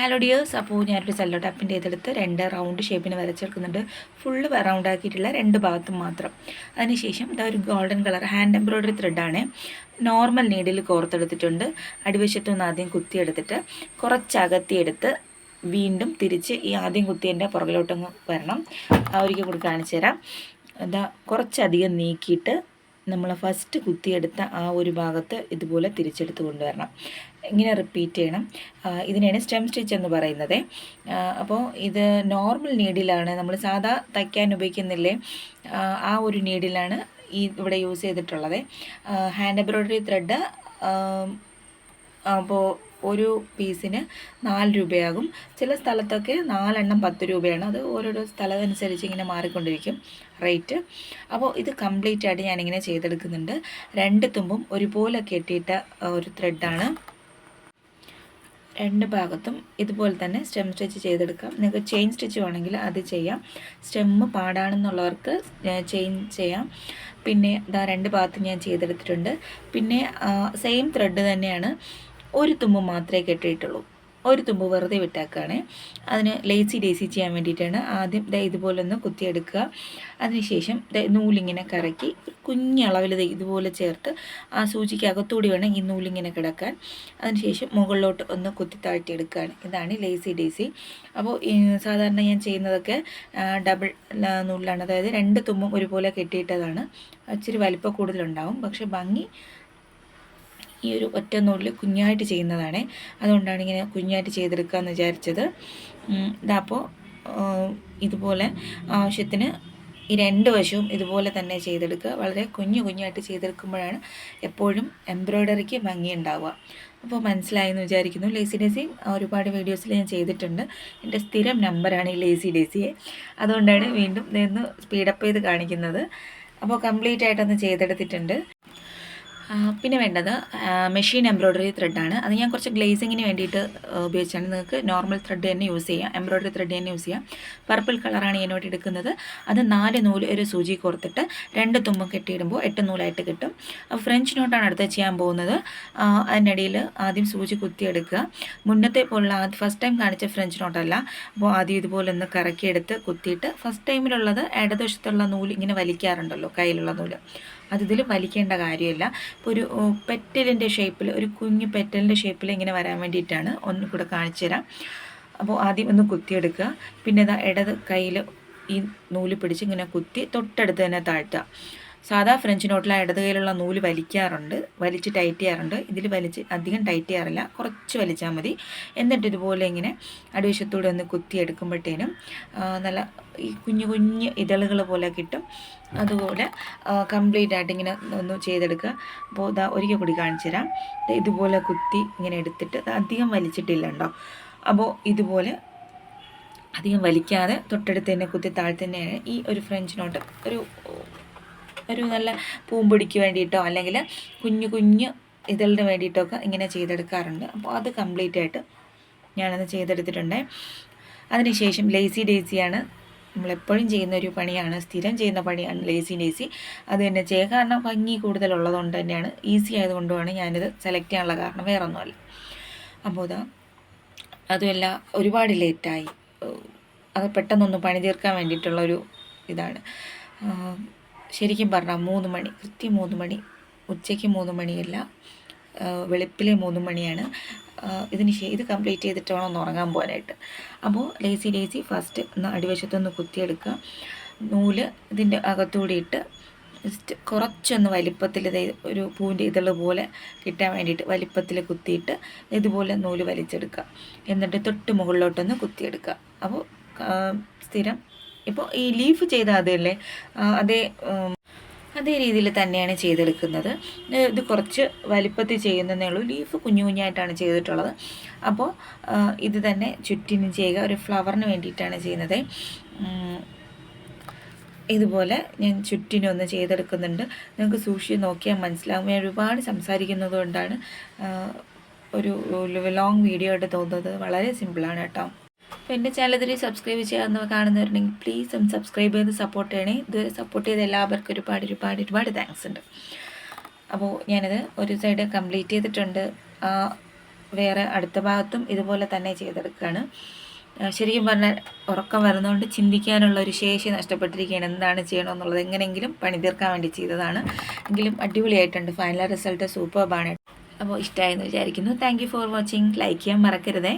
Hello dears, അപ്പോൾ ഞാനൊരു Cello ടാപ്പിൻ്റെ ഇതെടുത്ത് 2 റൗണ്ട് ഷേപ്പിന് വരച്ചെടുക്കുന്നുണ്ട്. ഫുള്ള് റൗണ്ട് ആക്കിയിട്ടുള്ള 2 ഭാഗത്തും മാത്രം. അതിനുശേഷം ഇതാ ഒരു ഗോൾഡൻ കളർ ഹാൻഡ് എംബ്രോയ്ഡറി ത്രെഡാണ്. നോർമൽ നീഡിൽ കോർത്തെടുത്തിട്ടുണ്ട്. അടിവശത്തുനിന്ന് ആദ്യം കുത്തിയെടുത്തിട്ട് കുറച്ചകത്തിയെടുത്ത് വീണ്ടും തിരിച്ച് ഈ ആദ്യം കുത്തിയതിൻ്റെ പുറകിലോട്ടങ്ങ് വരണം. ഒരിക്കൽ കൂടി കാണിച്ചു തരാം. എന്താ കുറച്ചധികം നീക്കിയിട്ട് നമ്മൾ ഫസ്റ്റ് കുത്തിയെടുത്ത ആ ഒരു ഭാഗത്ത് ഇതുപോലെ തിരിച്ചെടുത്ത് കൊണ്ടുവരണം. ഇങ്ങനെ റിപ്പീറ്റ് ചെയ്യണം. ഇതിനെയാണ് സ്റ്റെം സ്റ്റിച്ച് എന്ന് പറയുന്നത്. അപ്പോൾ ഇത് നോർമൽ നീഡിലാണ്, നമ്മൾ സാധാ തയ്ക്കാൻ ഉപയോഗിക്കുന്നില്ലേ ആ ഒരു നീഡിലാണ് ഇവിടെ യൂസ് ചെയ്തിട്ടുള്ളത്. ഹാൻഡ് എംബ്രോയ്ഡറി ത്രെഡ് അപ്പോൾ ഒരു പീസിന് 4 രൂപയാകും. ചില സ്ഥലത്തൊക്കെ 4 എണ്ണം 10 രൂപയാണ്. അത് ഓരോരോ സ്ഥലം അനുസരിച്ച് ഇങ്ങനെ മാറിക്കൊണ്ടിരിക്കും റേറ്റ്. അപ്പോൾ ഇത് കംപ്ലീറ്റ് ആയിട്ട് ഞാനിങ്ങനെ ചെയ്തെടുക്കുന്നുണ്ട്. 2 തുമ്പും ഒരുപോലെ കെട്ടിയിട്ട ഒരു ത്രെഡാണ്. 2 ഭാഗത്തും ഇതുപോലെ തന്നെ സ്റ്റെം സ്റ്റിച്ച് ചെയ്തെടുക്കാം. നിങ്ങൾക്ക് ചെയിൻ സ്റ്റിച്ച് വേണമെങ്കിൽ അത് ചെയ്യാം. സ്റ്റെമ്മ് പാടാണെന്നുള്ളവർക്ക് ചെയിൻ ചെയ്യാം. പിന്നെ ഇതാ 2 ഭാഗത്തും ഞാൻ ചെയ്തെടുത്തിട്ടുണ്ട്. പിന്നെ സെയിം ത്രെഡ് തന്നെയാണ്, ഒരു തുമ്പ് മാത്രമേ കെട്ടിയിട്ടുള്ളൂ. ഒരു തുമ്പ് വെറുതെ വിട്ടാക്കുകയാണ്. അതിന് ലേസി ഡേസി ചെയ്യാൻ വേണ്ടിയിട്ടാണ്. ആദ്യം ഇതുപോലൊന്ന് കുത്തിയെടുക്കുക. അതിനുശേഷം നൂലിങ്ങനെ കറക്കി കുഞ്ഞളവിൽ ഇതുപോലെ ചേർത്ത് ആ സൂചിക്ക് അകത്തൂടി വേണം ഈ നൂലിങ്ങനെ കിടക്കാൻ. അതിനുശേഷം മുകളിലോട്ട് ഒന്ന് കുത്തി താഴ്ത്തിയെടുക്കുകയാണ്. ഇതാണ് ലേസി ഡേസി. അപ്പോൾ സാധാരണ ഞാൻ ചെയ്യുന്നതൊക്കെ ഡബിൾ നൂലിലാണ്, അതായത് 2 തുമ്പും ഒരുപോലെ കെട്ടിയിട്ടതാണ്. ഇച്ചിരി വലിപ്പം കൂടുതലുണ്ടാവും, പക്ഷെ ഭംഗി ഈ ഒരു ഒറ്റ നൂലിൽ കുഞ്ഞായിട്ട് ചെയ്യുന്നതാണ്. അതുകൊണ്ടാണ് ഇങ്ങനെ കുഞ്ഞായിട്ട് ചെയ്തെടുക്കുക എന്ന് വിചാരിച്ചത്. ഇതപ്പോൾ ഇതുപോലെ ആവശ്യത്തിന് ഈ 2 വശവും ഇതുപോലെ തന്നെ ചെയ്തെടുക്കുക. വളരെ കുഞ്ഞായിട്ട് ചെയ്തെടുക്കുമ്പോഴാണ് എപ്പോഴും എംബ്രോയ്ഡറിക്ക് ഭംഗി ഉണ്ടാവുക. അപ്പോൾ മനസ്സിലായെന്ന് വിചാരിക്കുന്നു. ലേസി ഡേസി ഒരുപാട് വീഡിയോസിൽ ഞാൻ ചെയ്തിട്ടുണ്ട്. എൻ്റെ സ്ഥിരം നമ്പറാണ് ഈ ലേസി ഡേസിയെ. അതുകൊണ്ടാണ് വീണ്ടും നിന്ന് സ്പീഡപ്പ് ചെയ്ത് കാണിക്കുന്നത്. അപ്പോൾ കംപ്ലീറ്റ് ആയിട്ടൊന്ന് ചെയ്തെടുത്തിട്ടുണ്ട്. പിന്നെ വേണ്ടത് മെഷീൻ എംബ്രോയ്ഡറി ത്രെഡാണ്. അത് ഞാൻ കുറച്ച് ഗ്ലേസിങ്ങിന് വേണ്ടിയിട്ട് ഉപയോഗിച്ചാണ്. നിങ്ങൾക്ക് നോർമൽ ത്രെഡ് തന്നെ യൂസ് ചെയ്യാം, എംബ്രോയ്ഡറി ത്രെഡ് തന്നെ യൂസ് ചെയ്യാം. പർപ്പിൾ കളറാണ് ഞാനോട് എടുക്കുന്നത്. അത് 4 നൂല് ഒരു സൂചി കോർത്തിട്ട് 2 തുമ്പും കെട്ടിയിടുമ്പോൾ 8 നൂലായിട്ട് കിട്ടും. ഫ്രഞ്ച് നോട്ടാണ് അടുത്ത് ചെയ്യാൻ പോകുന്നത്. അതിനിടയിൽ ആദ്യം സൂചി കുത്തിയെടുക്കുക. മുന്നത്തെ പോലുള്ള ഫസ്റ്റ് ടൈം കാണിച്ച ഫ്രഞ്ച് നോട്ടല്ല. അപ്പോൾ ആദ്യം ഇതുപോലെ ഒന്ന് കറക്കിയെടുത്ത് കുത്തിയിട്ട് ഫസ്റ്റ് ടൈമിലുള്ളത് ഇടതുവശത്തുള്ള നൂല് ഇങ്ങനെ വലിക്കാറുണ്ടല്ലോ, കയ്യിലുള്ള നൂല്, അതിൽ വലിക്കേണ്ട കാര്യമില്ല. ഇപ്പോൾ ഒരു പെറ്റലിൻ്റെ ഷേപ്പിൽ, ഒരു കുഞ്ഞു പെറ്റലിൻ്റെ ഷേപ്പിൽ ഇങ്ങനെ വരാൻ വേണ്ടിയിട്ടാണ്. ഒന്നും കൂടെ കാണിച്ചു തരാം. അപ്പോൾ ആദ്യം ഒന്ന് കുത്തിയെടുക്കുക. പിന്നെ ഇടത് കയ്യിൽ ഈ നൂല് പിടിച്ച് ഇങ്ങനെ കുത്തി തൊട്ടടുത്ത് തന്നെ താഴ്ത്തുക. സാധാ ഫ്രഞ്ച് നോട്ടിൽ ഇടത് കയ്യിലുള്ള നൂല് വലിച്ച് ടൈറ്റ് ചെയ്യാറുണ്ട്. ഇതിൽ അധികം ടൈറ്റ് ചെയ്യാറില്ല, കുറച്ച് വലിച്ചാൽ മതി. എന്നിട്ട് ഇതുപോലെ ഇങ്ങനെ അടിവശത്തൂടെ ഒന്ന് കുത്തിയെടുക്കുമ്പോഴത്തേനും നല്ല ഈ കുഞ്ഞു ഇതളുകൾ പോലെ കിട്ടും. അതുപോലെ കംപ്ലീറ്റ് ആയിട്ട് ഇങ്ങനെ ഒന്ന് ചെയ്തെടുക്കുക. അപ്പോൾ ഒരിക്കൽ കൂടി കാണിച്ചു തരാം. ഇതുപോലെ കുത്തി ഇങ്ങനെ എടുത്തിട്ട് അധികം വലിച്ചിട്ടില്ല കേട്ടോ. അപ്പോൾ ഇതുപോലെ അധികം വലിക്കാതെ തൊട്ടടുത്ത് തന്നെ കുത്തി തന്നെയാണ് ഈ ഒരു ഫ്രഞ്ച് നോട്ട് ഒരു നല്ല പൂമ്പൊടിക്ക് വേണ്ടിയിട്ടോ അല്ലെങ്കിൽ കുഞ്ഞു ഇതളിന് വേണ്ടിയിട്ടൊക്കെ ഇങ്ങനെ ചെയ്തെടുക്കാറുണ്ട്. അപ്പോൾ അത് കംപ്ലീറ്റ് ആയിട്ട് ഞാനത് ചെയ്തെടുത്തിട്ടുണ്ട്. അതിനുശേഷം ലേസി ഡേസിയാണ് നമ്മളെപ്പോഴും ചെയ്യുന്ന ഒരു പണിയാണ്, സ്ഥിരം ചെയ്യുന്ന പണിയാണ് ലേസി ഡേസി. അത് തന്നെ ചെയ്യുക. കാരണം ഭംഗി കൂടുതലുള്ളത് തന്നെയാണ്, ഈസി ആയതുകൊണ്ടുമാണ് ഞാനിത് സെലക്ട് ചെയ്യാനുള്ള കാരണം, വേറെ ഒന്നുമല്ല. അപ്പോൾ അതുമല്ല ഒരുപാട് ലേറ്റായി. അത് പെട്ടെന്നൊന്ന് പണി തീർക്കാൻ വേണ്ടിയിട്ടുള്ളൊരു ഇതാണ്. ശരിക്കും പറഞ്ഞാൽ 3 മണി, കൃത്യം 3 മണി, ഉച്ചയ്ക്ക് 3 മണിയല്ല, വെളുപ്പിലെ 3 മണിയാണ്. ഇത് കംപ്ലീറ്റ് ചെയ്തിട്ട് വേണം ഒന്ന് ഉറങ്ങാൻ പോകാനായിട്ട്. അപ്പോൾ ലേസി ഡേസി ഫസ്റ്റ് അടിവശത്തൊന്ന് കുത്തിയെടുക്കുക. നൂല് ഇതിൻ്റെ അകത്തൂടി ഇട്ട് ജസ്റ്റ് കുറച്ചൊന്ന് വലിപ്പത്തിൽ, ഒരു പൂവിൻ്റെ ഇതള് പോലെ കിട്ടാൻ വേണ്ടിയിട്ട് വലിപ്പത്തിൽ കുത്തിയിട്ട് ഇതുപോലെ നൂല് വലിച്ചെടുക്കുക. എന്നിട്ട് തൊട്ട് മുകളിലോട്ടൊന്ന് കുത്തിയെടുക്കുക. അപ്പോൾ സ്ഥിരം ഇപ്പോൾ ഈ ലീഫ് ചെയ്ത അതല്ലേ, അതേ രീതിയിൽ തന്നെയാണ് ചെയ്തെടുക്കുന്നത്. ഇത് കുറച്ച് വലിപ്പത്തിൽ ചെയ്യുന്നതേ ഉള്ളൂ. ലീഫ് കുഞ്ഞായിട്ടാണ് ചെയ്തിട്ടുള്ളത്. അപ്പോൾ ഇത് തന്നെ ചുറ്റിനും ചെയ്യുക. ഒരു ഫ്ലവറിന് വേണ്ടിയിട്ടാണ് ചെയ്യുന്നത്. ഇതുപോലെ ഞാൻ ചുറ്റിനൊന്ന് ചെയ്തെടുക്കുന്നുണ്ട്. നിങ്ങൾക്ക് സൂക്ഷിച്ച് നോക്കിയാൽ മനസ്സിലാകും. ഞാൻ ഒരുപാട് സംസാരിക്കുന്നത് കൊണ്ടാണ് ഒരു ലോങ് വീഡിയോ ആയിട്ട് തോന്നുന്നത്. വളരെ സിമ്പിളാണ് കേട്ടോ. അപ്പോൾ എൻ്റെ ചാനൽ ഇതിൽ സബ്സ്ക്രൈബ് ചെയ്യാവുന്ന കാണുന്നവരുണ്ടെങ്കിൽ പ്ലീസ് ഒന്ന് സബ്സ്ക്രൈബ് ചെയ്ത് സപ്പോർട്ട് ചെയ്യണേ. ഇതുവരെ സപ്പോർട്ട് ചെയ്ത എല്ലാവർക്കും ഒരുപാട് താങ്ക്സ് ഉണ്ട്. അപ്പോൾ ഞാനത് ഒരു സൈഡ് കംപ്ലീറ്റ് ചെയ്തിട്ടുണ്ട്. വേറെ അടുത്ത ഭാഗത്തും ഇതുപോലെ തന്നെ ചെയ്തെടുക്കുകയാണ്. ശരിക്കും പറഞ്ഞാൽ ഉറക്കം വരുന്നതുകൊണ്ട് ചിന്തിക്കാനുള്ള ഒരു ശേഷി നഷ്ടപ്പെട്ടിരിക്കുകയാണ്. എന്താണ് ചെയ്യണമെന്നുള്ളത് എങ്ങനെയെങ്കിലും പണി തീർക്കാൻ വേണ്ടി ചെയ്തതാണ്. എങ്കിലും അടിപൊളിയായിട്ടുണ്ട്. ഫൈനൽ റിസൾട്ട് സൂപ്പർബാണ്. അപ്പോൾ ഇഷ്ടമായെന്ന് വിചാരിക്കുന്നു. Thank you for watching. Like ചെയ്യാൻ മറക്കരുതേ.